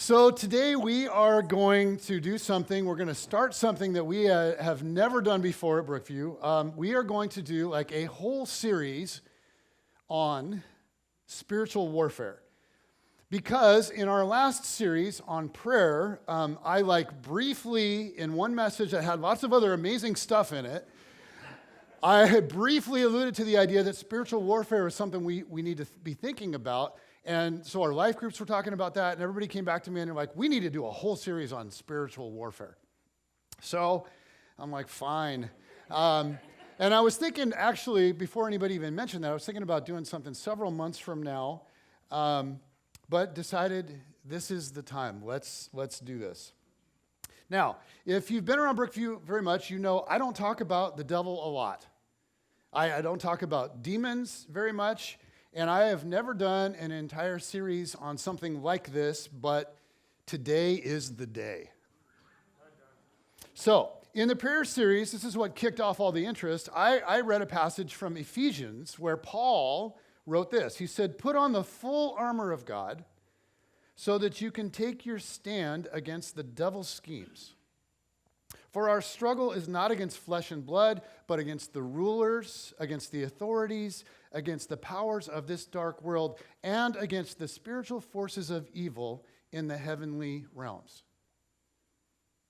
So today we are going to do something. We're going to start something that we have never done before at Brookview. We are going to do like a whole series on spiritual warfare. Because in our last series on prayer, I briefly, in one message that had lots of other amazing stuff in it, I had briefly alluded to the idea that spiritual warfare is something we need to be thinking about. And so our life groups were talking about that, and everybody came back to me and they're like, we need to do a whole series on spiritual warfare. So I'm like, fine. And I was thinking, actually, before anybody even mentioned that, I was thinking about doing something several months from now, but decided this is the time. Let's do this. Now, if you've been around Brookview very much, you know I don't talk about the devil a lot. I don't talk about demons very much. And I have never done an entire series on something like this, but today is the day. So, in the prayer series, this is what kicked off all the interest. I read a passage from Ephesians where Paul wrote this. He said, "Put on the full armor of God so that you can take your stand against the devil's schemes. For our struggle is not against flesh and blood, but against the rulers, against the authorities, against the powers of this dark world, and against the spiritual forces of evil in the heavenly realms."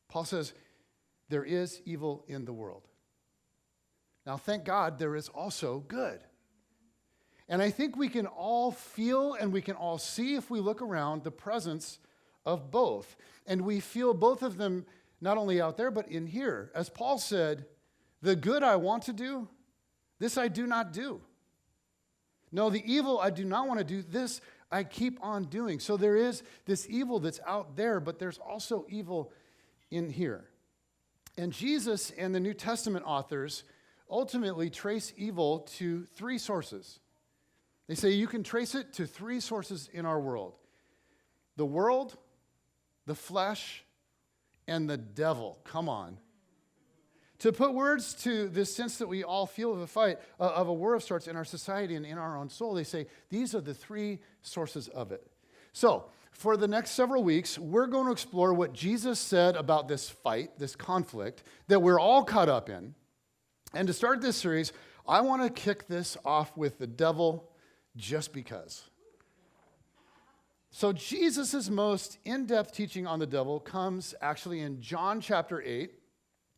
Paul says, there is evil in the world. Now, thank God, there is also good. And I think we can all feel and we can all see, if we look around, the presence of both. And we feel both of them not only out there, but in here. As Paul said, the good I want to do, this I do not do. No, the evil I do not want to do, this I keep on doing. So there is this evil that's out there, but there's also evil in here. And Jesus and the New Testament authors ultimately trace evil to three sources. They say you can trace it to three sources in our world: the world, the flesh, and the devil. Come on. To put words to this sense that we all feel of a fight, of a war of sorts in our society and in our own soul, they say these are the three sources of it. So, for the next several weeks, we're going to explore what Jesus said about this fight, this conflict, that we're all caught up in. And to start this series, I want to kick this off with the devil just because. So Jesus' most in-depth teaching on the devil comes actually in John chapter 8.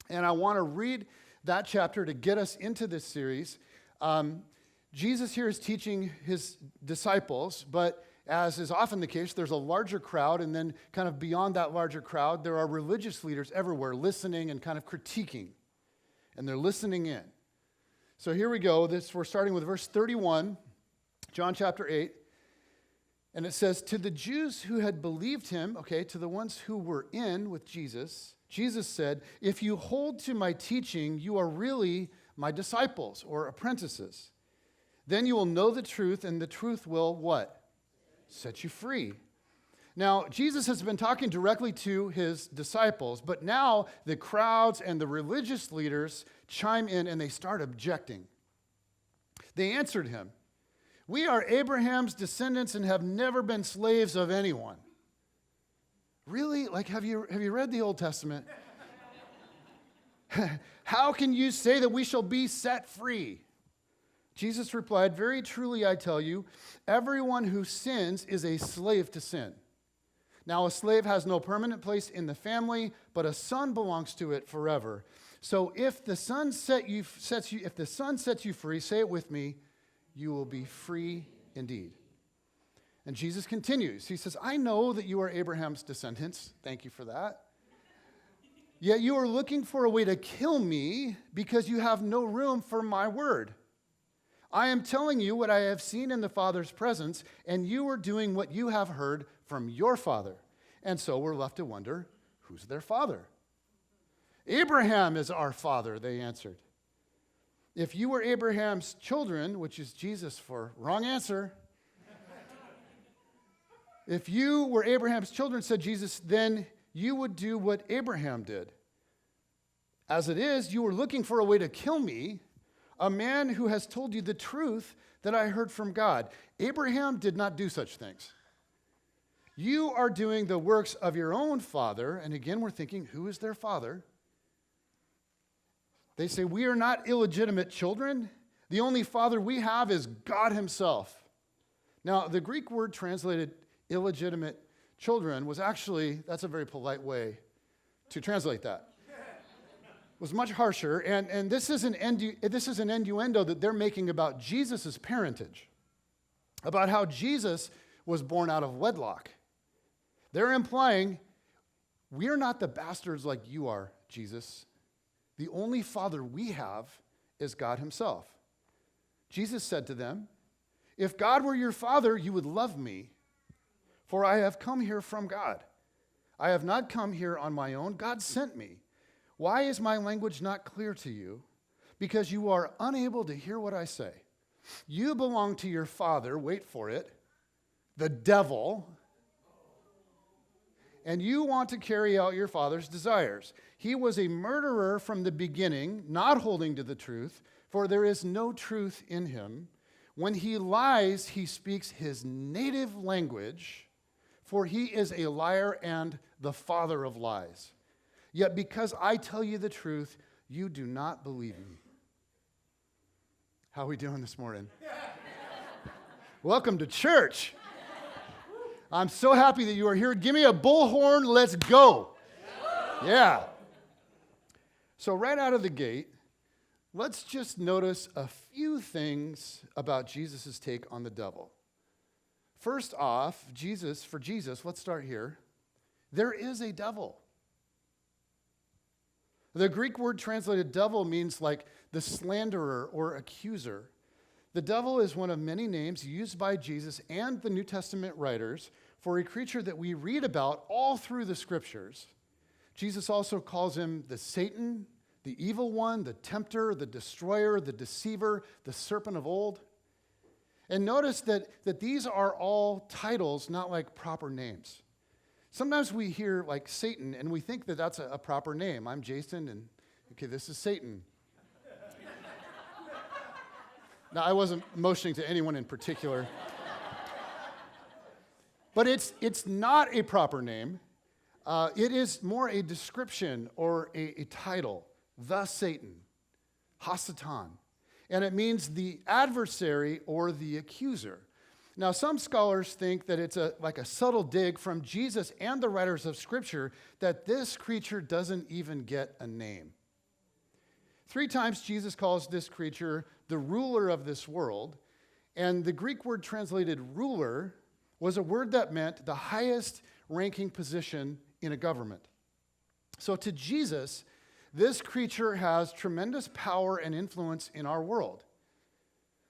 And I want to read that chapter to get us into this series. Jesus here is teaching his disciples, but as is often the case, there's a larger crowd, and then kind of beyond that larger crowd, there are religious leaders everywhere listening and kind of critiquing. And they're listening in. So here we go. We're starting with verse 31, John chapter 8. And it says, to the Jews who had believed him, to the ones who were in with Jesus, Jesus said, if you hold to my teaching, you are really my disciples or apprentices. Then you will know the truth, and the truth will what? Set you free. Now, Jesus has been talking directly to his disciples, but now the crowds and the religious leaders chime in and they start objecting. They answered him, we are Abraham's descendants and have never been slaves of anyone. Really? Have you read the Old Testament? How can you say that we shall be set free? Jesus replied, very truly I tell you, everyone who sins is a slave to sin. Now a slave has no permanent place in the family, but a son belongs to it forever. So if the son sets you free, say it with me, you will be free indeed. And Jesus continues. He says, I know that you are Abraham's descendants. Thank you for that. Yet you are looking for a way to kill me because you have no room for my word. I am telling you what I have seen in the Father's presence, and you are doing what you have heard from your father. And so we're left to wonder, who's their father? Abraham is our father, they answered. If you were Abraham's children, which is Jesus for wrong answer. If you were Abraham's children, said Jesus, then you would do what Abraham did. As it is, you are looking for a way to kill me, a man who has told you the truth that I heard from God. Abraham did not do such things. You are doing the works of your own father. And again, we're thinking, who is their father? They say, we are not illegitimate children. The only father we have is God himself. Now, the Greek word translated illegitimate children was actually, that's a very polite way to translate that. It was much harsher, and this is an innuendo that they're making about Jesus' parentage, about how Jesus was born out of wedlock. They're implying, we are not the bastards like you are, Jesus. The only father we have is God himself. Jesus said to them, if God were your father, you would love me, for I have come here from God. I have not come here on my own. God sent me. Why is my language not clear to you? Because you are unable to hear what I say. You belong to your father, wait for it, the devil, and you want to carry out your father's desires. He was a murderer from the beginning, not holding to the truth, for there is no truth in him. When he lies, he speaks his native language, for he is a liar and the father of lies. Yet because I tell you the truth, you do not believe me. How are we doing this morning? Welcome to church. I'm so happy that you are here. Give me a bullhorn. Let's go. Yeah. So right out of the gate, let's just notice a few things about Jesus' take on the devil. First off, for Jesus, let's start here. There is a devil. The Greek word translated devil means like the slanderer or accuser. The devil is one of many names used by Jesus and the New Testament writers for a creature that we read about all through the scriptures. Jesus also calls him the Satan, the evil one, the tempter, the destroyer, the deceiver, the serpent of old. And notice that these are all titles, not like proper names. Sometimes we hear like Satan and we think that that's a proper name. I'm Jason and, okay, this is Satan. Now, I wasn't motioning to anyone in particular. But it's not a proper name. It is more a description or a title. The Satan, Hasatan. And it means the adversary or the accuser. Now, some scholars think that it's like a subtle dig from Jesus and the writers of Scripture that this creature doesn't even get a name. 3 times Jesus calls this creature the ruler of this world, and the Greek word translated ruler was a word that meant the highest ranking position in a government. So to Jesus, this creature has tremendous power and influence in our world.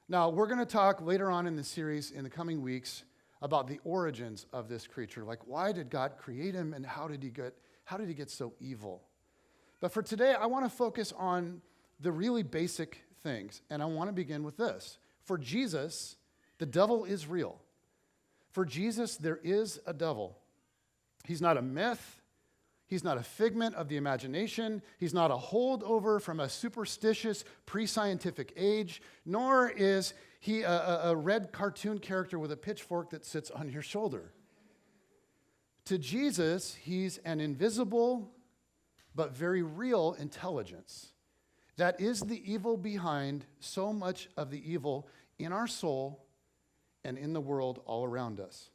Now, we're going to talk later on in the series in the coming weeks about the origins of this creature. Like, why did God create him and how did he get so evil? But for today, I want to focus on the really basic things, and I want to begin with this. For Jesus, the devil is real. For Jesus, there is a devil. He's not a myth. He's not a figment of the imagination. He's not a holdover from a superstitious pre-scientific age, nor is he a red cartoon character with a pitchfork that sits on your shoulder. To Jesus, he's an invisible but very real intelligence. That is the evil behind so much of the evil in our soul and in the world all around us.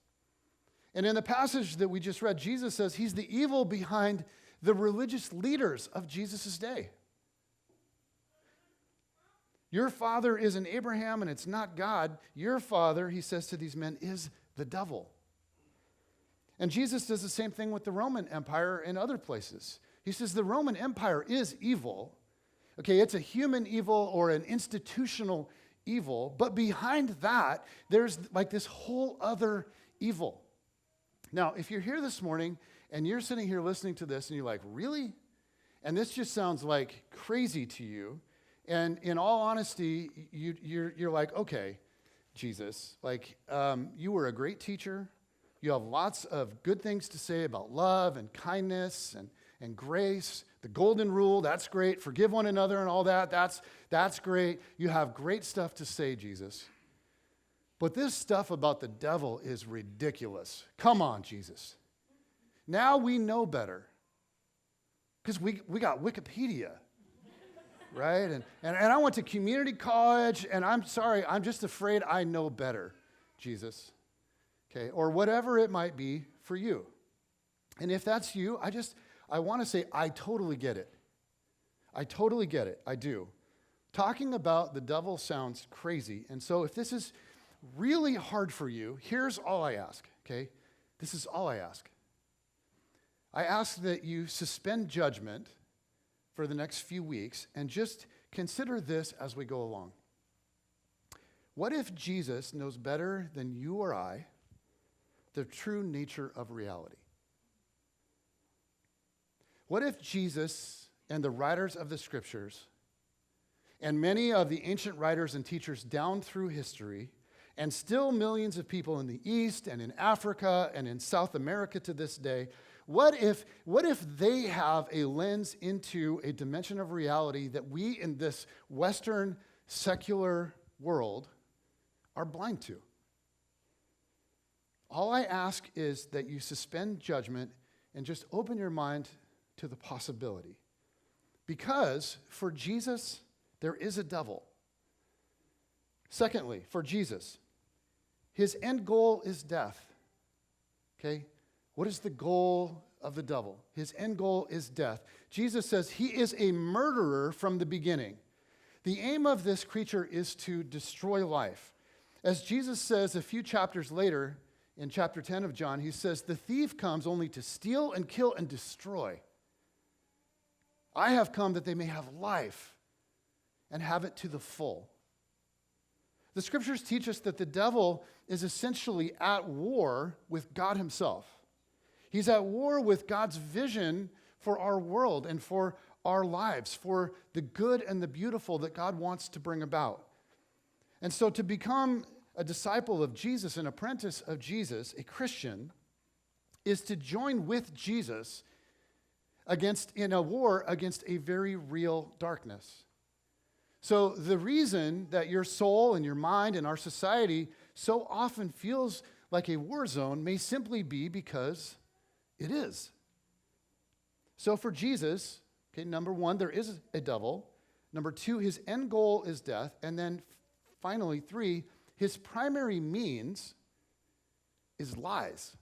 And in the passage that we just read, Jesus says he's the evil behind the religious leaders of Jesus' day. Your father isn't Abraham and it's not God. Your father, he says to these men, is the devil. And Jesus does the same thing with the Roman Empire and other places. He says the Roman Empire is evil. Okay, it's a human evil or an institutional evil, but behind that, there's like this whole other evil. Now, if you're here this morning and you're sitting here listening to this and you're like, really? And this just sounds like crazy to you. And in all honesty, you're like, okay, Jesus, like you were a great teacher. You have lots of good things to say about love and kindness and grace. The golden rule, that's great. Forgive one another and all that, that's great. You have great stuff to say, Jesus. But this stuff about the devil is ridiculous. Come on, Jesus. Now we know better. Because we got Wikipedia, right? And I went to community college, and I'm sorry, I'm just afraid I know better, Jesus. Okay, or whatever it might be for you. And if that's you, I want to say I totally get it. I totally get it. I do. Talking about the devil sounds crazy. And so if this is really hard for you, here's all I ask, okay? This is all I ask. I ask that you suspend judgment for the next few weeks and just consider this as we go along. What if Jesus knows better than you or I the true nature of reality? What if Jesus and the writers of the scriptures and many of the ancient writers and teachers down through history, and still millions of people in the East and in Africa and in South America to this day, what if they have a lens into a dimension of reality that we in this Western secular world are blind to? All I ask is that you suspend judgment and just open your mind to the possibility. Because for Jesus, there is a devil. Secondly, for Jesus, his end goal is death. Okay? What is the goal of the devil? His end goal is death. Jesus says he is a murderer from the beginning. The aim of this creature is to destroy life. As Jesus says a few chapters later, in chapter 10 of John, he says, the thief comes only to steal and kill and destroy. I have come that they may have life and have it to the full. The scriptures teach us that the devil is essentially at war with God himself. He's at war with God's vision for our world and for our lives, for the good and the beautiful that God wants to bring about. And so to become a disciple of Jesus, an apprentice of Jesus, a Christian, is to join with Jesus in a war against a very real darkness. So the reason that your soul and your mind and our society so often feels like a war zone may simply be because it is. So for Jesus, okay, number one, there is a devil. Number two, his end goal is death. And then finally, three, his primary means is lies.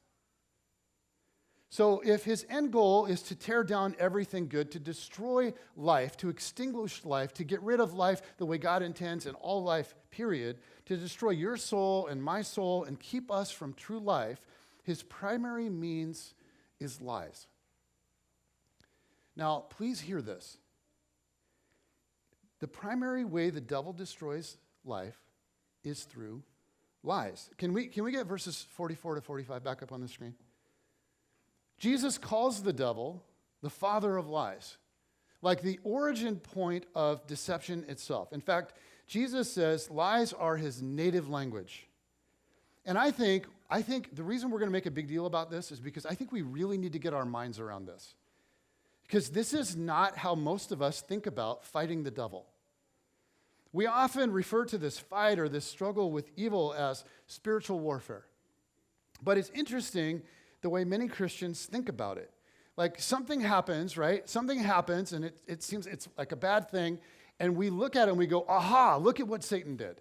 So if his end goal is to tear down everything good, to destroy life, to extinguish life, to get rid of life the way God intends in all life, period, to destroy your soul and my soul and keep us from true life, his primary means is lies. Now, please hear this. The primary way the devil destroys life is through lies. Can we get verses 44 to 45 back up on the screen? Jesus calls the devil the father of lies, like the origin point of deception itself. In fact, Jesus says lies are his native language. And I think the reason we're going to make a big deal about this is because I think we really need to get our minds around this. Because this is not how most of us think about fighting the devil. We often refer to this fight or this struggle with evil as spiritual warfare. But it's interesting the way many Christians think about it. Like something happens, right? Something happens and it seems it's like a bad thing. And we look at it and we go, aha, look at what Satan did.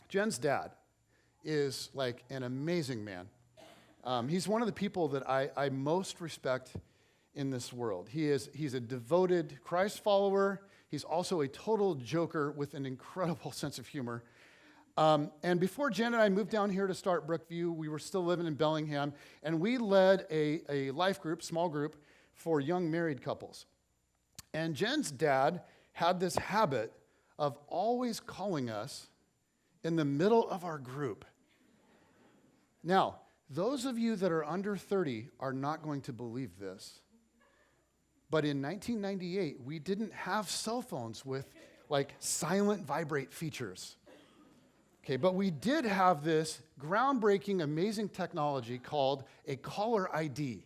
Jen's dad is like an amazing man. He's one of the people that I most respect in this world. He's a devoted Christ follower. He's also a total joker with an incredible sense of humor. And before Jen and I moved down here to start Brookview, we were still living in Bellingham, and we led a life group, small group, for young married couples. And Jen's dad had this habit of always calling us in the middle of our group. Now, those of you that are under 30 are not going to believe this. But in 1998, we didn't have cell phones with like silent vibrate features. Okay, but we did have this groundbreaking, amazing technology called a caller ID.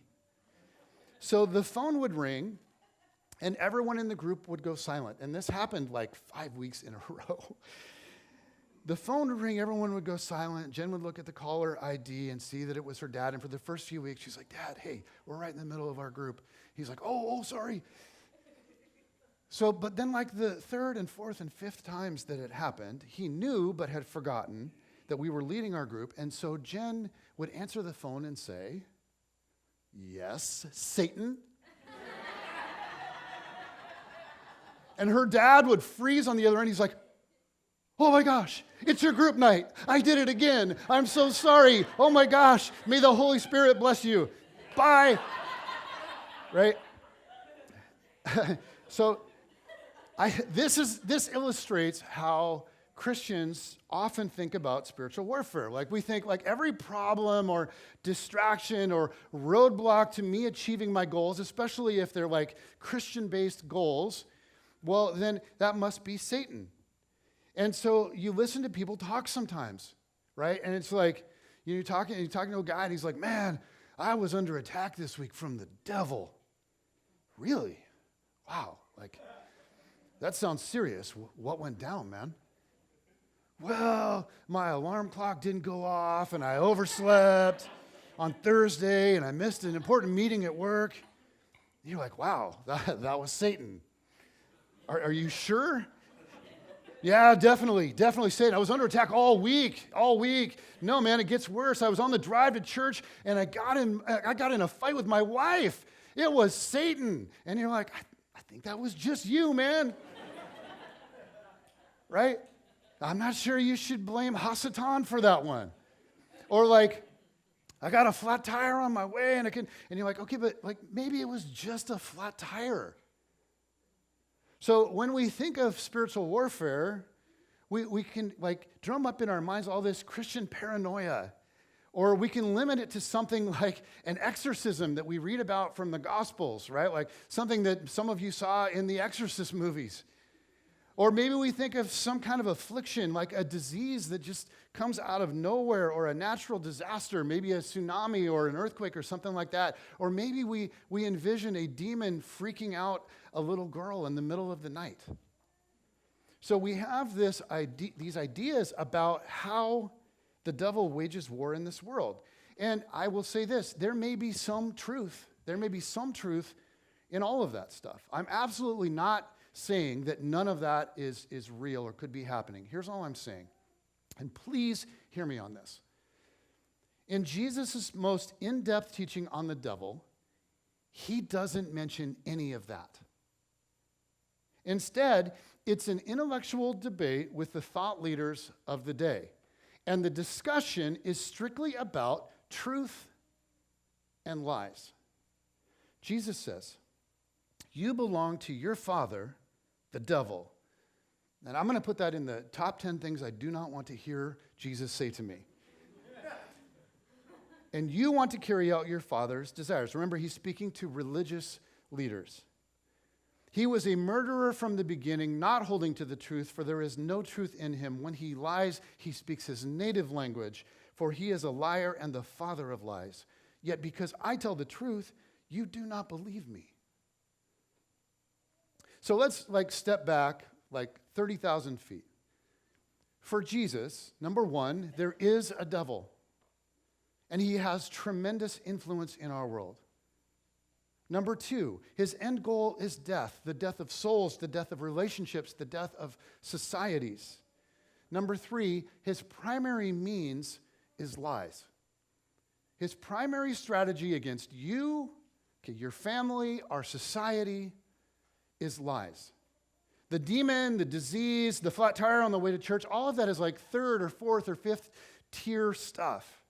So the phone would ring, and everyone in the group would go silent. And this happened like 5 weeks in a row. The phone would ring, everyone would go silent. Jen would look at the caller ID and see that it was her dad. And for the first few weeks, she's like, Dad, hey, we're right in the middle of our group. He's like, oh, sorry. So, but then like the third and fourth and fifth times that it happened, he knew but had forgotten that we were leading our group. And so Jen would answer the phone and say, yes, Satan. And her dad would freeze on the other end. He's like, oh my gosh, it's your group night. I did it again. I'm so sorry. Oh my gosh, may the Holy Spirit bless you. Bye. Right? So this illustrates how Christians often think about spiritual warfare. Like we think like every problem or distraction or roadblock to me achieving my goals, especially if they're like Christian-based goals, well, then that must be Satan. And so you listen to people talk sometimes, right? And it's like, you're talking to a guy and he's like, man, I was under attack this week from the devil. Really? Wow. Like, that sounds serious. What went down, man? Well, my alarm clock didn't go off and I overslept on Thursday and I missed an important meeting at work. You're like, wow, that was Satan. Are you sure? Yeah, definitely Satan. I was under attack all week. No, man, it gets worse. I was on the drive to church and I got in a fight with my wife. It was Satan. And you're like, I think that was just you, man. Right? I'm not sure you should blame Hasatan for that one. Or like, I got a flat tire on my way and you're like, okay, but like maybe it was just a flat tire. So when we think of spiritual warfare, we can like drum up in our minds all this Christian paranoia, or we can limit it to something like an exorcism that we read about from the Gospels, right? Like something that some of you saw in the Exorcist movies. Or maybe we think of some kind of affliction, like a disease that just comes out of nowhere, or a natural disaster, maybe a tsunami or an earthquake or something like that. Or maybe we envision a demon freaking out a little girl in the middle of the night. So we have these ideas about how the devil wages war in this world. And I will say this, there may be some truth in all of that stuff. I'm absolutely not saying that none of that is real or could be happening. Here's all I'm saying, and please hear me on this. In Jesus' most in-depth teaching on the devil, he doesn't mention any of that. Instead, it's an intellectual debate with the thought leaders of the day, and the discussion is strictly about truth and lies. Jesus says, you belong to your father, the devil. And I'm going to put that in the top 10 things I do not want to hear Jesus say to me. And you want to carry out your father's desires. Remember, he's speaking to religious leaders. He was a murderer from the beginning, not holding to the truth, for there is no truth in him. When he lies, he speaks his native language, for he is a liar and the father of lies. Yet because I tell the truth, you do not believe me. So let's step back 30,000 feet. For Jesus, number one, there is a devil, and he has tremendous influence in our world. Number two, his end goal is death, the death of souls, the death of relationships, the death of societies. Number three, his primary means is lies. His primary strategy against you, your family, our society, is lies. The demon, the disease, the flat tire on the way to church, all of that is like third or fourth or fifth tier stuff.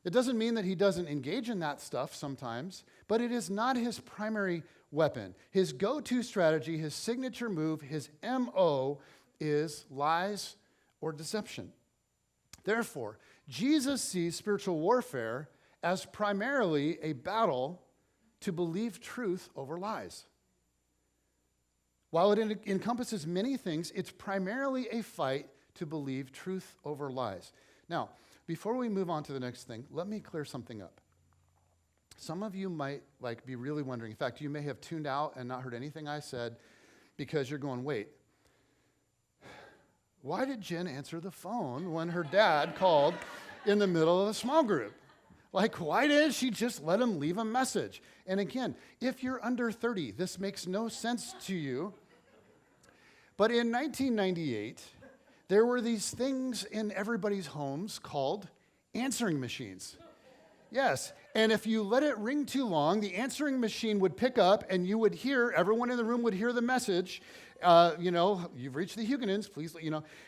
It doesn't mean that he doesn't engage in that stuff sometimes, but it is not his primary weapon. His go-to strategy, his signature move, his MO is lies or deception. Therefore, Jesus sees spiritual warfare as primarily a battle to believe truth over lies. While it encompasses many things, it's primarily a fight to believe truth over lies. Now, before we move on to the next thing, let me clear something up. Some of you might be really wondering. In fact, you may have tuned out and not heard anything I said because you're going, wait, why did Jen answer the phone when her dad called in the middle of a small group? Why didn't she just let him leave a message? And again, if you're under 30, this makes no sense to you. But in 1998, there were these things in everybody's homes called answering machines. Yes, and if you let it ring too long, the answering machine would pick up and you would hear, everyone in the room would hear the message, you've reached the Huguenons, please,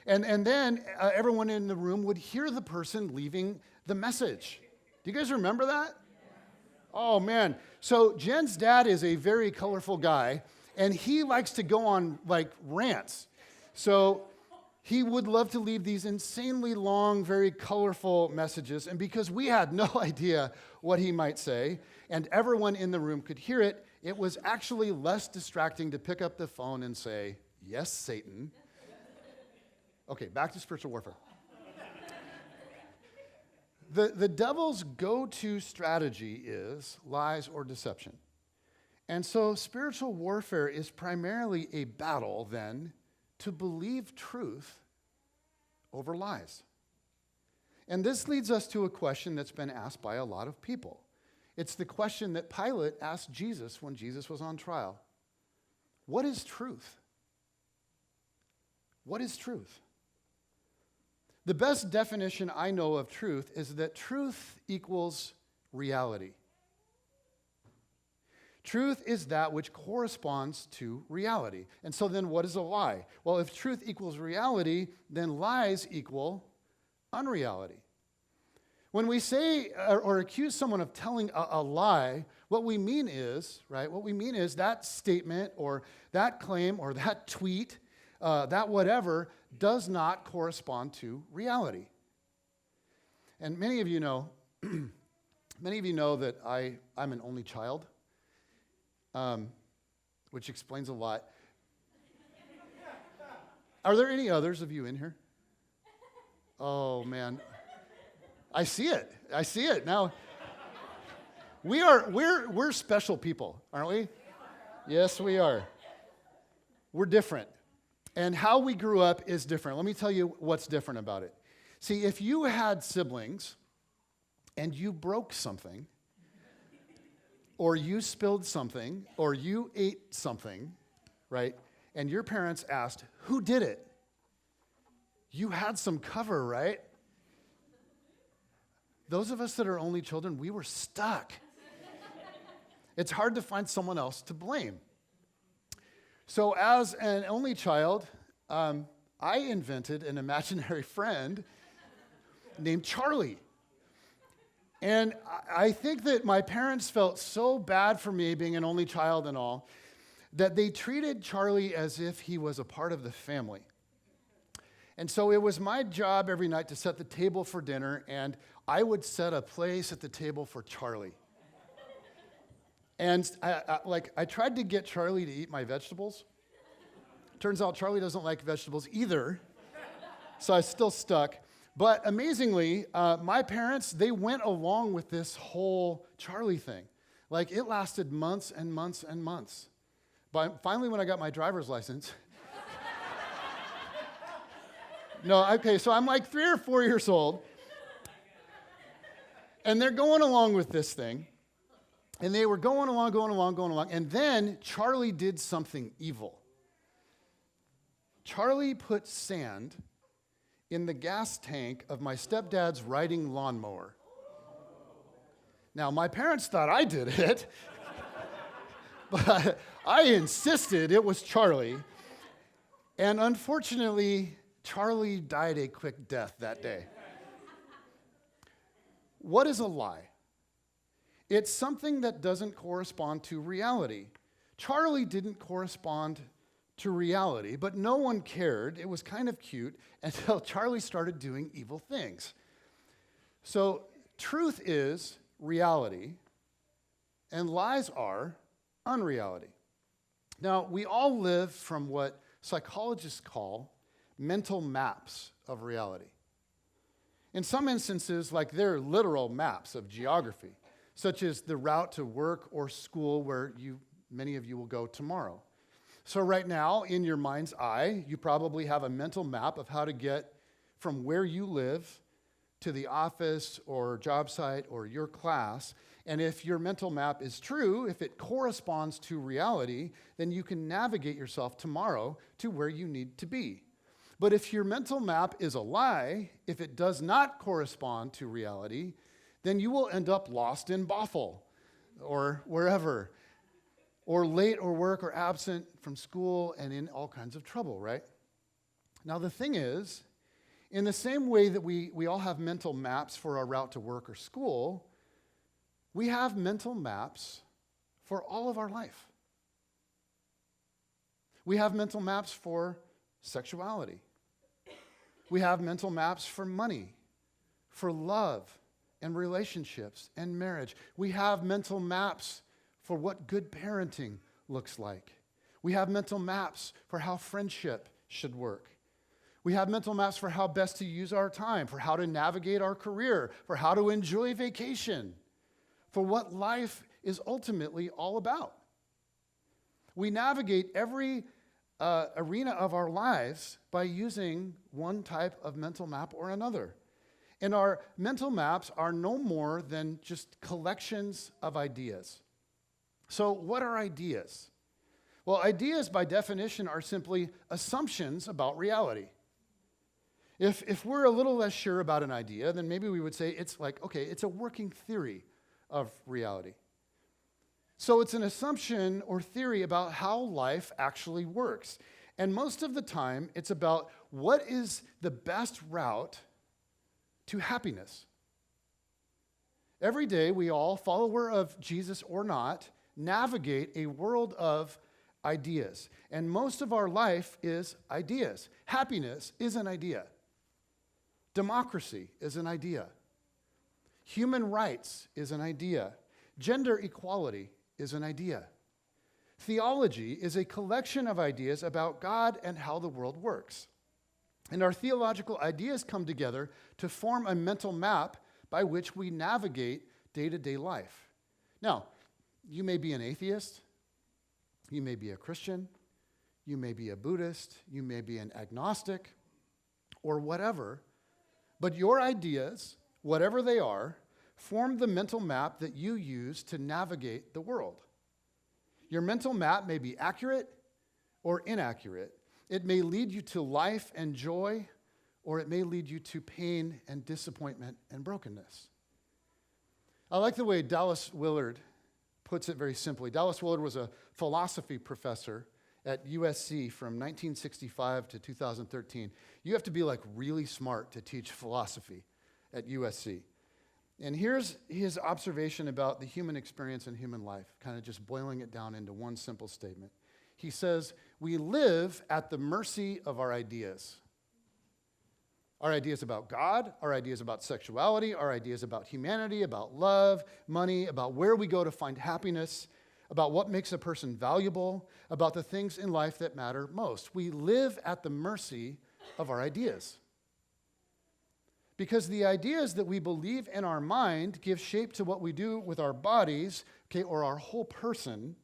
and then everyone in the room would hear the person leaving the message. Do you guys remember that? Oh, man. So Jen's dad is a very colorful guy, and he likes to go on, rants. So he would love to leave these insanely long, very colorful messages. And because we had no idea what he might say, and everyone in the room could hear it, it was actually less distracting to pick up the phone and say, "Yes, Satan." Okay, back to spiritual warfare. The devil's go-to strategy is lies or deception. And so spiritual warfare is primarily a battle, then, to believe truth over lies. And this leads us to a question that's been asked by a lot of people. It's the question that Pilate asked Jesus when Jesus was on trial. What is truth? What is truth? The best definition I know of truth is that truth equals reality. Truth is that which corresponds to reality. And so then what is a lie? Well, if truth equals reality, then lies equal unreality. When we say or accuse someone of telling a lie, what we mean is, that statement or that claim or that tweet, that whatever, does not correspond to reality. And many of you know that I'm an only child. Which explains a lot. Are there any others of you in here? Oh, man. I see it. Now, we're special people, aren't we? Yes, we are. We're different. And how we grew up is different. Let me tell you what's different about it. See, if you had siblings and you broke something, or you spilled something, or you ate something, right? And your parents asked, who did it? You had some cover, right? Those of us that are only children, we were stuck. It's hard to find someone else to blame. So as an only child, I invented an imaginary friend named Charlie. And I think that my parents felt so bad for me being an only child and all, that they treated Charlie as if he was a part of the family. And so it was my job every night to set the table for dinner, and I would set a place at the table for Charlie. And I tried to get Charlie to eat my vegetables. Turns out Charlie doesn't like vegetables either, so I was still stuck. But amazingly, my parents, they went along with this whole Charlie thing. It lasted months and months and months. But finally, when I got my driver's license, so I'm 3 or 4 years old, and they're going along with this thing, and they were going along, and then Charlie did something evil. Charlie put sand in the gas tank of my stepdad's riding lawnmower. Now, my parents thought I did it, but I insisted it was Charlie. And unfortunately, Charlie died a quick death that day. What is a lie? It's something that doesn't correspond to reality. Charlie didn't correspond to reality, but no one cared. It was kind of cute until Charlie started doing evil things. So truth is reality, and lies are unreality. Now, we all live from what psychologists call mental maps of reality. In some instances, they're literal maps of geography. such as the route to work or school where many of you will go tomorrow. So right now, in your mind's eye, you probably have a mental map of how to get from where you live to the office or job site or your class. And if your mental map is true, if it corresponds to reality, then you can navigate yourself tomorrow to where you need to be. But if your mental map is a lie, if it does not correspond to reality, then you will end up lost in Bothell or wherever, or late or work or absent from school and in all kinds of trouble, right? Now the thing is, in the same way that we all have mental maps for our route to work or school, we have mental maps for all of our life. We have mental maps for sexuality. We have mental maps for money, for love and relationships and marriage. We have mental maps for what good parenting looks like. We have mental maps for how friendship should work. We have mental maps for how best to use our time, for how to navigate our career, for how to enjoy vacation, for what life is ultimately all about. We navigate every arena of our lives by using one type of mental map or another. And our mental maps are no more than just collections of ideas. So what are ideas? Well, ideas by definition are simply assumptions about reality. If we're a little less sure about an idea, then maybe we would say it's like, okay, it's a working theory of reality. So it's an assumption or theory about how life actually works. And most of the time, it's about what is the best route to happiness. Every day, we all, follower of Jesus or not, navigate a world of ideas. And most of our life is ideas. Happiness is an idea. Democracy is an idea. Human rights is an idea. Gender equality is an idea. Theology is a collection of ideas about God and how the world works. And our theological ideas come together to form a mental map by which we navigate day-to-day life. Now, you may be an atheist, you may be a Christian, you may be a Buddhist, you may be an agnostic, or whatever, but your ideas, whatever they are, form the mental map that you use to navigate the world. Your mental map may be accurate or inaccurate. It may lead you to life and joy, or it may lead you to pain and disappointment and brokenness. I like the way Dallas Willard puts it very simply. Dallas Willard was a philosophy professor at USC from 1965 to 2013. You have to be like really smart to teach philosophy at USC. And here's his observation about the human experience and human life, kind of just boiling it down into one simple statement. He says, we live at the mercy of our ideas. Our ideas about God, our ideas about sexuality, our ideas about humanity, about love, money, about where we go to find happiness, about what makes a person valuable, about the things in life that matter most. We live at the mercy of our ideas. Because the ideas that we believe in our mind give shape to what we do with our bodies, okay, or our whole person,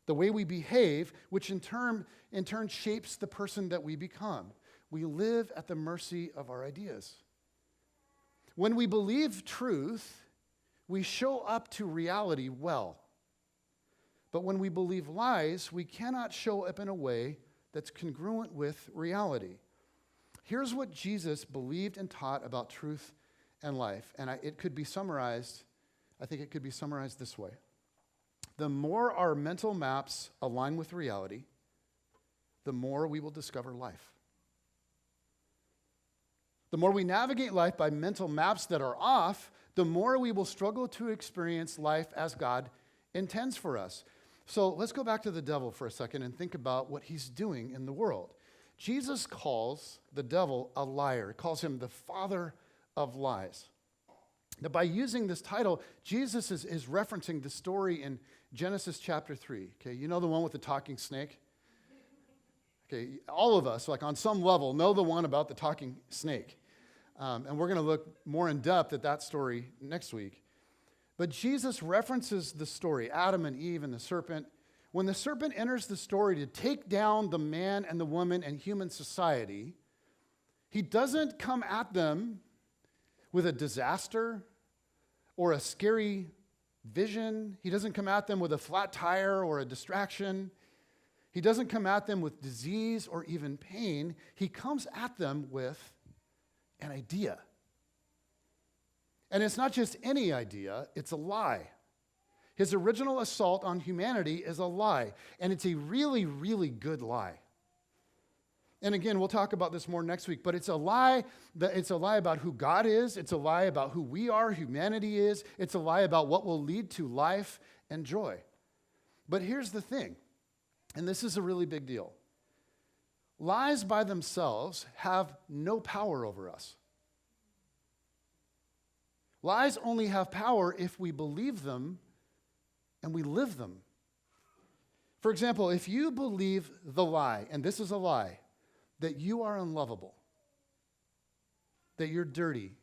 the way we behave, which in turn shapes the person that we become. We live at the mercy of our ideas. When we believe truth, we show up to reality well. But when we believe lies, we cannot show up in a way that's congruent with reality. Here's what Jesus believed and taught about truth and life. And it could be summarized, I think it could be summarized this way. The more our mental maps align with reality, the more we will discover life. The more we navigate life by mental maps that are off, the more we will struggle to experience life as God intends for us. So let's go back to the devil for a second and think about what he's doing in the world. Jesus calls the devil a liar. He calls him the father of lies. Now, by using this title, Jesus is referencing the story in Genesis chapter 3. Okay, you know the one with the talking snake? Okay, all of us, like on some level, know the one about the talking snake. And we're going to look more in depth at that story next week. But Jesus references the story, Adam and Eve and the serpent. When the serpent enters the story to take down the man and the woman and human society, he doesn't come at them with a disaster or a scary vision. He doesn't come at them with a flat tire or a distraction. He doesn't come at them with disease or even pain. He comes at them with an idea. And it's not just any idea, it's a lie. His original assault on humanity is a lie, and it's a really, really good lie. And again, we'll talk about this more next week, but it's a lie about who God is, it's a lie about who we are, humanity is, it's a lie about what will lead to life and joy. But here's the thing, and this is a really big deal. Lies by themselves have no power over us. Lies only have power if we believe them and we live them. For example, if you believe the lie, and this is a lie, that you are unlovable, that you're dirty,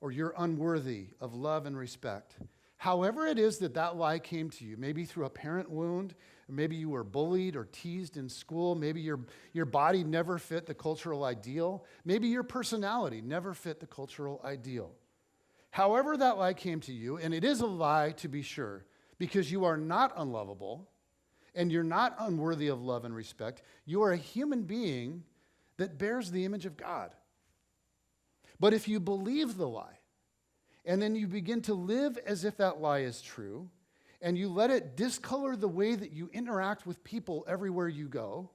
or you're unworthy of love and respect, however it is that that lie came to you, maybe through a parent wound, or maybe you were bullied or teased in school, maybe your body never fit the cultural ideal, maybe your personality never fit the cultural ideal. However that lie came to you, and it is a lie to be sure, because you are not unlovable, and you're not unworthy of love and respect, you are a human being that bears the image of God. But if you believe the lie, and then you begin to live as if that lie is true, and you let it discolor the way that you interact with people everywhere you go,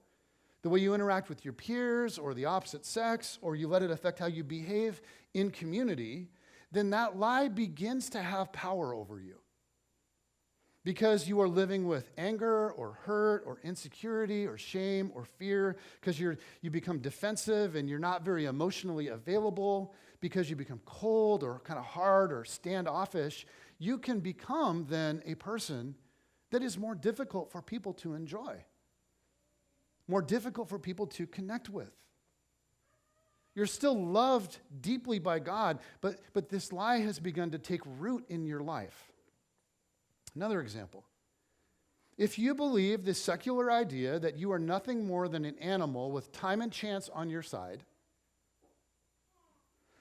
the way you interact with your peers or the opposite sex, or you let it affect how you behave in community, then that lie begins to have power over you. Because you are living with anger or hurt or insecurity or shame or fear, because you become defensive and you're not very emotionally available, because you become cold or kind of hard or standoffish, you can become then a person that is more difficult for people to enjoy, more difficult for people to connect with. You're still loved deeply by God, but this lie has begun to take root in your life. Another example. If you believe the secular idea that you are nothing more than an animal with time and chance on your side,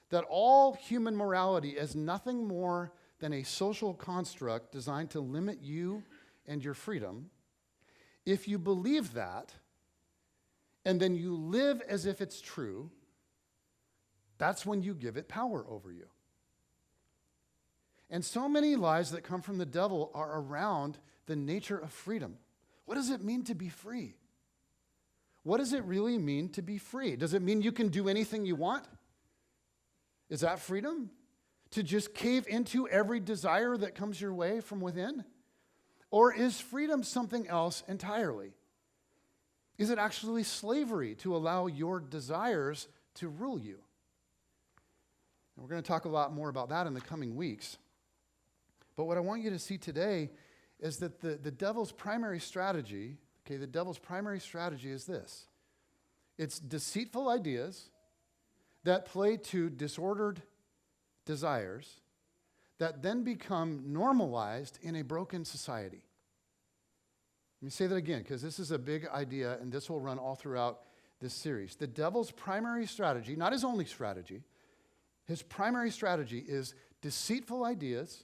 that all human morality is nothing more than a social construct designed to limit you and your freedom, if you believe that, and then you live as if it's true, that's when you give it power over you. And so many lies that come from the devil are around the nature of freedom. What does it mean to be free? What does it really mean to be free? Does it mean you can do anything you want? Is that freedom? To just cave into every desire that comes your way from within? Or is freedom something else entirely? Is it actually slavery to allow your desires to rule you? And we're going to talk a lot more about that in the coming weeks. But what I want you to see today is that the devil's primary strategy, the devil's primary strategy is this. It's deceitful ideas that play to disordered desires that then become normalized in a broken society. Let me say that again, because this is a big idea, and this will run all throughout this series. The devil's primary strategy, not his only strategy, his primary strategy is deceitful ideas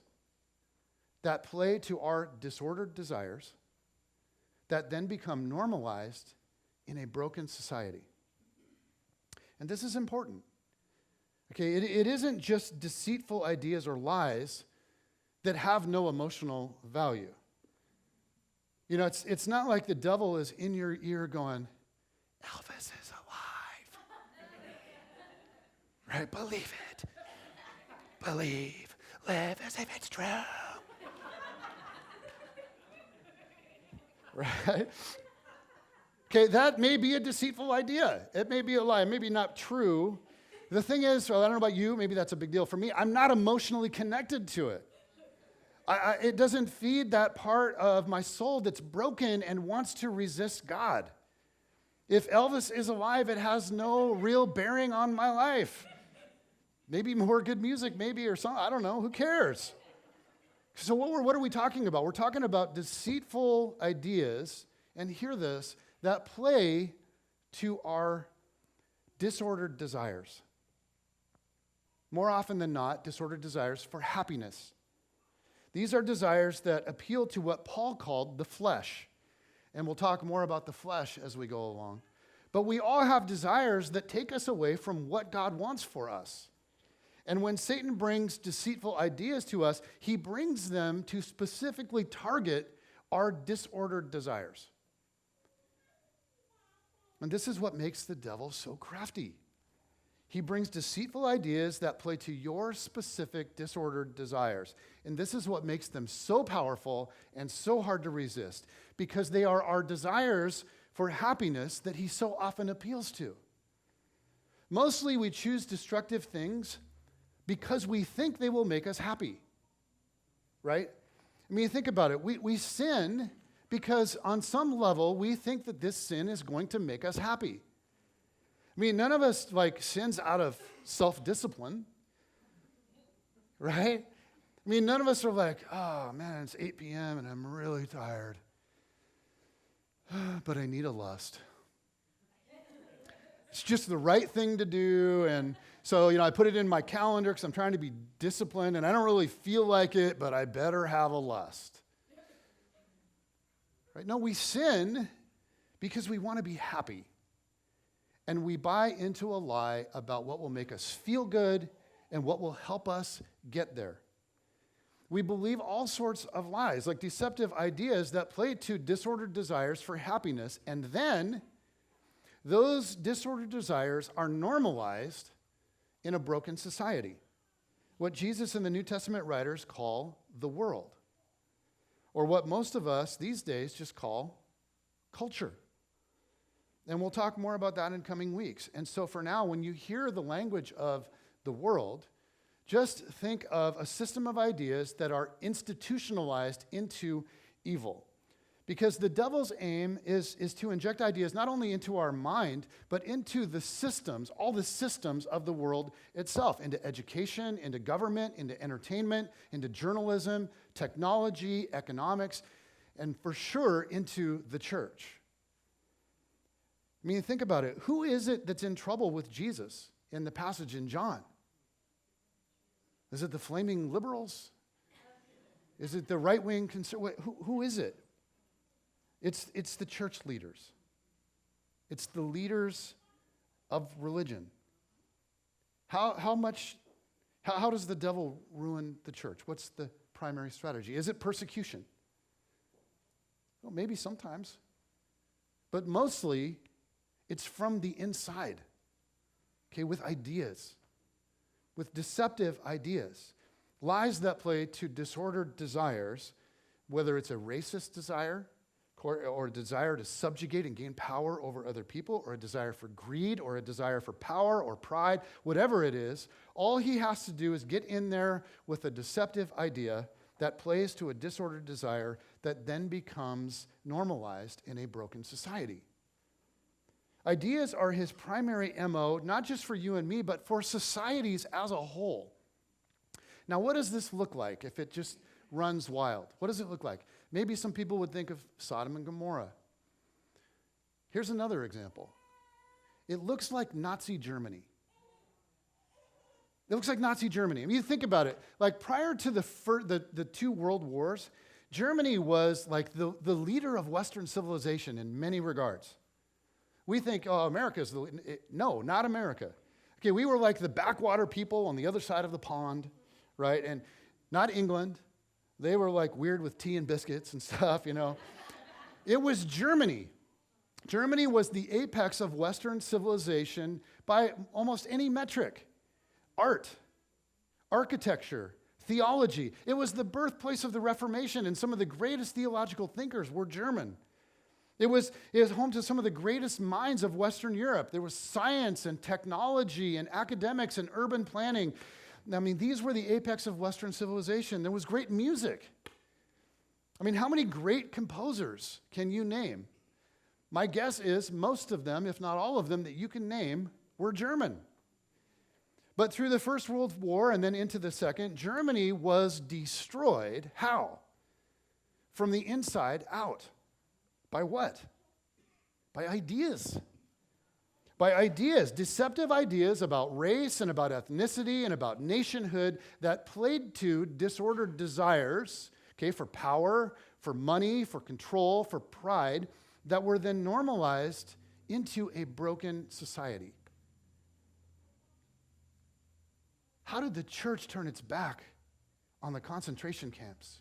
that play to our disordered desires that then become normalized in a broken society. And this is important. It isn't just deceitful ideas or lies that have no emotional value. You know, it's not like the devil is in your ear going, Elvis is alive. Right? Believe it. Believe. Live as if it's true. Right? Okay, that may be a deceitful idea. It may be a lie. It may be not true. The thing is, well, I don't know about you, maybe that's a big deal. For me, I'm not emotionally connected to it. It doesn't feed that part of my soul that's broken and wants to resist God. If Elvis is alive, it has no real bearing on my life. Maybe more good music, maybe, or something. I don't know. Who cares? So what are we talking about? We're talking about deceitful ideas, and hear this, that play to our disordered desires. More often than not, disordered desires for happiness. These are desires that appeal to what Paul called the flesh. And we'll talk more about the flesh as we go along. But we all have desires that take us away from what God wants for us. And when Satan brings deceitful ideas to us, he brings them to specifically target our disordered desires. And this is what makes the devil so crafty. He brings deceitful ideas that play to your specific disordered desires. And this is what makes them so powerful and so hard to resist, because they are our desires for happiness that he so often appeals to. Mostly we choose destructive things because we think they will make us happy, right? I mean, think about it. We sin because on some level we think that this sin is going to make us happy. I mean, none of us sins out of self-discipline, right? I mean, none of us are like, oh man, it's 8 p.m. and I'm really tired, but I need a lust. It's just the right thing to do, and so, I put it in my calendar because I'm trying to be disciplined, and I don't really feel like it, but I better have a lust. Right? No, we sin because we want to be happy. And we buy into a lie about what will make us feel good and what will help us get there. We believe all sorts of lies, like deceptive ideas that play to disordered desires for happiness, and then those disordered desires are normalized in a broken society, what Jesus and the New Testament writers call the world, or what most of us these days just call culture. And we'll talk more about that in coming weeks. And so for now, when you hear the language of the world, just think of a system of ideas that are institutionalized into evil. Because the devil's aim is to inject ideas not only into our mind, but into the systems, all the systems of the world itself, into education, into government, into entertainment, into journalism, technology, economics, and for sure into the church. I mean, think about it. Who is it that's in trouble with Jesus in the passage in John? Is it the flaming liberals? Is it the right-wing conservatives? Who is it? It's the church leaders. It's the leaders of religion. How does the devil ruin the church? What's the primary strategy? Is it persecution? Well, maybe sometimes. But mostly, it's from the inside, okay, with ideas, with deceptive ideas, lies that play to disordered desires, whether it's a racist desire, or a desire to subjugate and gain power over other people, or a desire for greed, or a desire for power or pride, whatever it is, all he has to do is get in there with a deceptive idea that plays to a disordered desire that then becomes normalized in a broken society. Ideas are his primary MO, not just for you and me, but for societies as a whole. Now, what does this look like if it just runs wild? What does it look like? Maybe some people would think of Sodom and Gomorrah. Here's another example. It looks like Nazi Germany. It looks like Nazi Germany. I mean, you think about it. Like prior to the two world wars, Germany was like the leader of Western civilization in many regards. We think, oh, America's no, not America. Okay, we were like the backwater people on the other side of the pond, right? And not England. They were like weird with tea and biscuits and stuff, It was Germany. Germany was the apex of Western civilization by almost any metric. Art, architecture, theology. It was the birthplace of the Reformation, and some of the greatest theological thinkers were German. It was home to some of the greatest minds of Western Europe. There was science and technology and academics and urban planning. I mean, these were the apex of Western civilization. There was great music. I mean, how many great composers can you name? My guess is most of them, if not all of them, that you can name were German. But through the First World War and then into the Second, Germany was destroyed. How? From the inside out. By what? By ideas. By ideas, deceptive ideas about race and about ethnicity and about nationhood that played to disordered desires, okay, for power, for money, for control, for pride, that were then normalized into a broken society. How did the church turn its back on the concentration camps?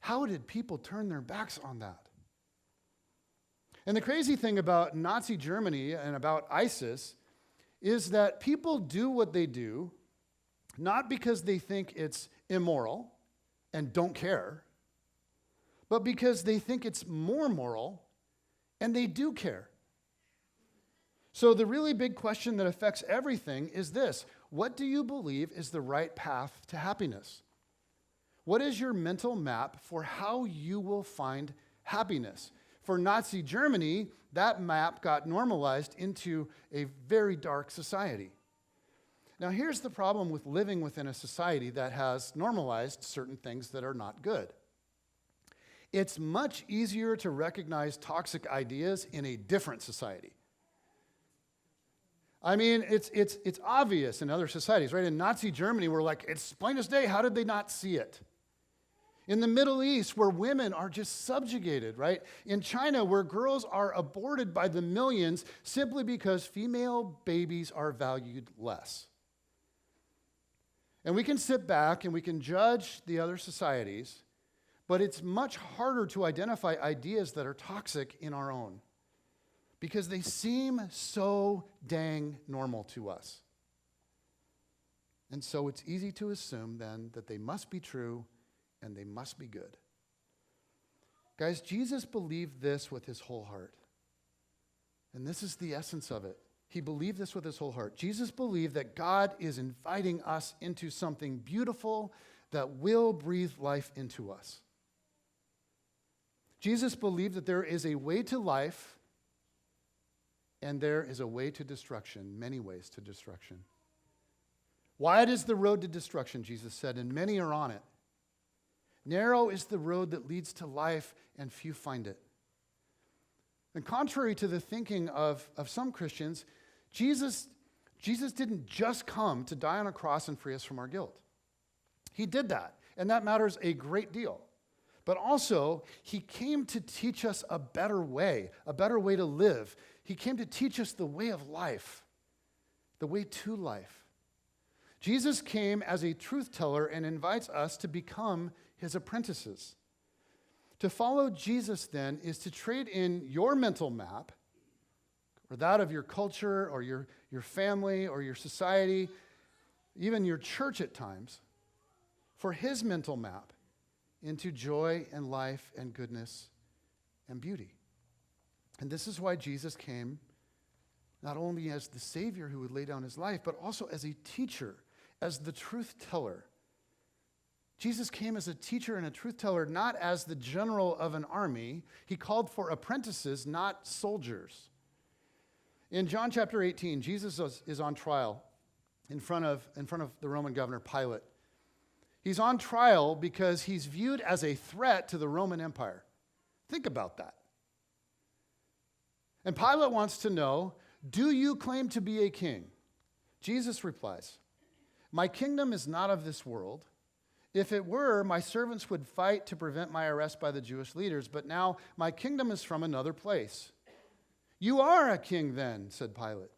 How did people turn their backs on that? And the crazy thing about Nazi Germany and about ISIS is that people do what they do not because they think it's immoral and don't care, but because they think it's more moral and they do care. So the really big question that affects everything is this: what do you believe is the right path to happiness? What is your mental map for how you will find happiness? For Nazi Germany, that map got normalized into a very dark society. Now, here's the problem with living within a society that has normalized certain things that are not good. It's much easier to recognize toxic ideas in a different society. I mean, it's obvious in other societies, right? In Nazi Germany, we're like, it's plain as day. How did they not see it? In the Middle East, where women are just subjugated, right? In China, where girls are aborted by the millions simply because female babies are valued less. And we can sit back and we can judge the other societies, but it's much harder to identify ideas that are toxic in our own because they seem so dang normal to us. And so it's easy to assume then that they must be true and they must be good. Guys, Jesus believed this with his whole heart. And this is the essence of it. He believed this with his whole heart. Jesus believed that God is inviting us into something beautiful that will breathe life into us. Jesus believed that there is a way to life and there is a way to destruction, many ways to destruction. Wide is the road to destruction, Jesus said, and many are on it. Narrow is the road that leads to life, and few find it. And contrary to the thinking of some Christians, Jesus didn't just come to die on a cross and free us from our guilt. He did that, and that matters a great deal. But also, he came to teach us a better way to live. He came to teach us the way of life, the way to life. Jesus came as a truth teller and invites us to become his apprentices. To follow Jesus, then, is to trade in your mental map, or that of your culture, or your family, or your society, even your church at times, for his mental map into joy and life and goodness and beauty. And this is why Jesus came not only as the Savior who would lay down his life, but also as a teacher, as the truth teller. Jesus came as a teacher and a truth teller, not as the general of an army. He called for apprentices, not soldiers. In John chapter 18, Jesus is on trial in front of the Roman governor Pilate. He's on trial because he's viewed as a threat to the Roman Empire. Think about that. And Pilate wants to know, do you claim to be a king? Jesus replies, my kingdom is not of this world. If it were, my servants would fight to prevent my arrest by the Jewish leaders, but now my kingdom is from another place. You are a king then, said Pilate.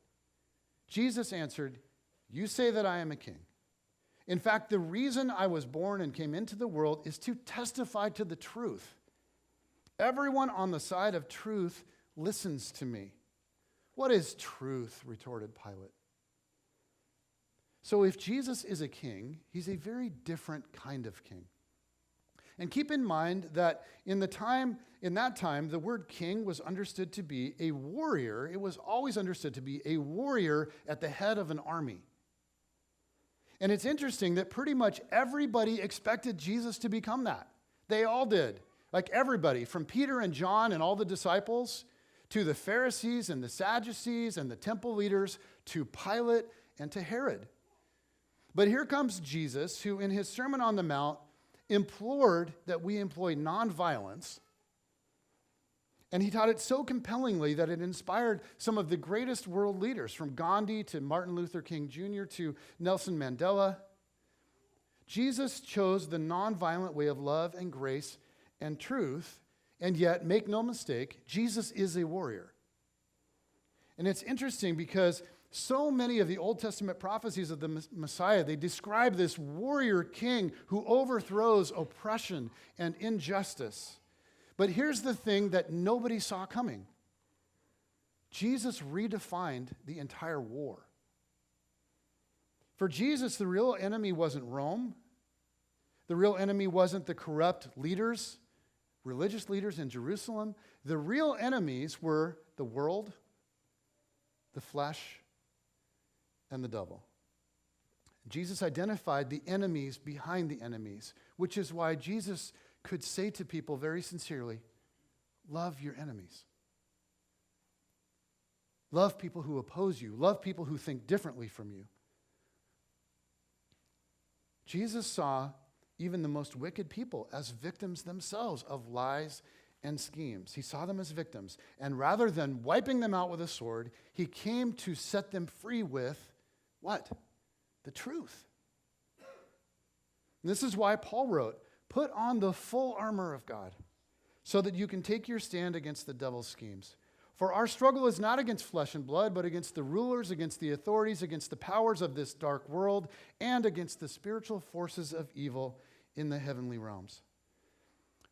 Jesus answered, you say that I am a king. In fact, the reason I was born and came into the world is to testify to the truth. Everyone on the side of truth listens to me. What is truth? Retorted Pilate. So if Jesus is a king, he's a very different kind of king. And keep in mind that in that time, the word king was understood to be a warrior. It was always understood to be a warrior at the head of an army. And it's interesting that pretty much everybody expected Jesus to become that. They all did. Like everybody, from Peter and John and all the disciples, to the Pharisees and the Sadducees and the temple leaders, to Pilate and to Herod. But here comes Jesus, who in his Sermon on the Mount implored that we employ nonviolence. And he taught it so compellingly that it inspired some of the greatest world leaders, from Gandhi to Martin Luther King Jr. to Nelson Mandela. Jesus chose the nonviolent way of love and grace and truth, and yet, make no mistake, Jesus is a warrior. And it's interesting because so many of the Old Testament prophecies of the Messiah, they describe this warrior king who overthrows oppression and injustice. But here's the thing that nobody saw coming. Jesus redefined the entire war. For Jesus, the real enemy wasn't Rome. The real enemy wasn't the corrupt leaders, religious leaders in Jerusalem. The real enemies were the world, the flesh, and the devil. Jesus identified the enemies behind the enemies, which is why Jesus could say to people very sincerely, love your enemies. Love people who oppose you. Love people who think differently from you. Jesus saw even the most wicked people as victims themselves of lies and schemes. He saw them as victims. And rather than wiping them out with a sword, he came to set them free with what? The truth. And this is why Paul wrote, put on the full armor of God so that you can take your stand against the devil's schemes. For our struggle is not against flesh and blood, but against the rulers, against the authorities, against the powers of this dark world, and against the spiritual forces of evil in the heavenly realms.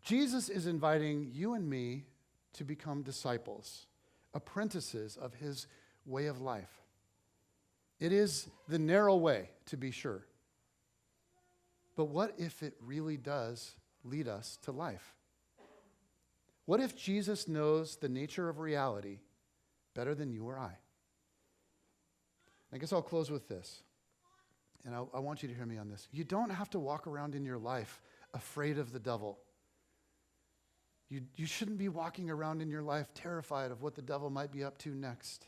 Jesus is inviting you and me to become disciples, apprentices of his way of life. It is the narrow way, to be sure. But what if it really does lead us to life? What if Jesus knows the nature of reality better than you or I? I guess I'll close with this. And I want you to hear me on this. You don't have to walk around in your life afraid of the devil. You shouldn't be walking around in your life terrified of what the devil might be up to next.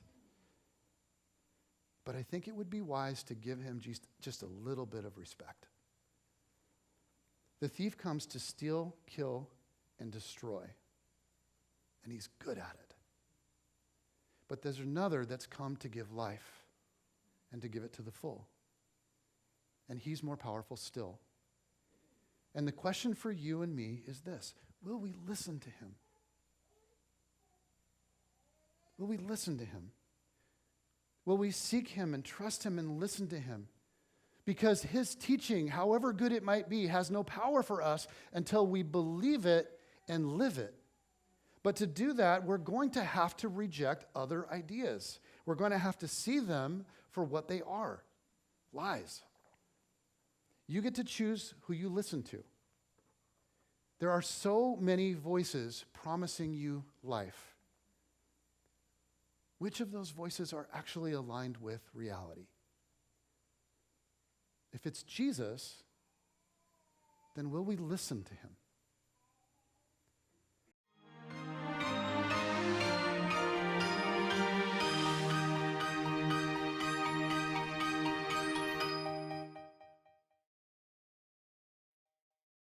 But I think it would be wise to give him just a little bit of respect. The thief comes to steal, kill, and destroy. And he's good at it. But there's another that's come to give life and to give it to the full. And he's more powerful still. And the question for you and me is this: will we listen to him? Will we listen to him? Will we seek him and trust him and listen to him? Because his teaching, however good it might be, has no power for us until we believe it and live it. But to do that, we're going to have to reject other ideas. We're going to have to see them for what they are: lies. You get to choose who you listen to. There are so many voices promising you life. Which of those voices are actually aligned with reality? If it's Jesus, then will we listen to him?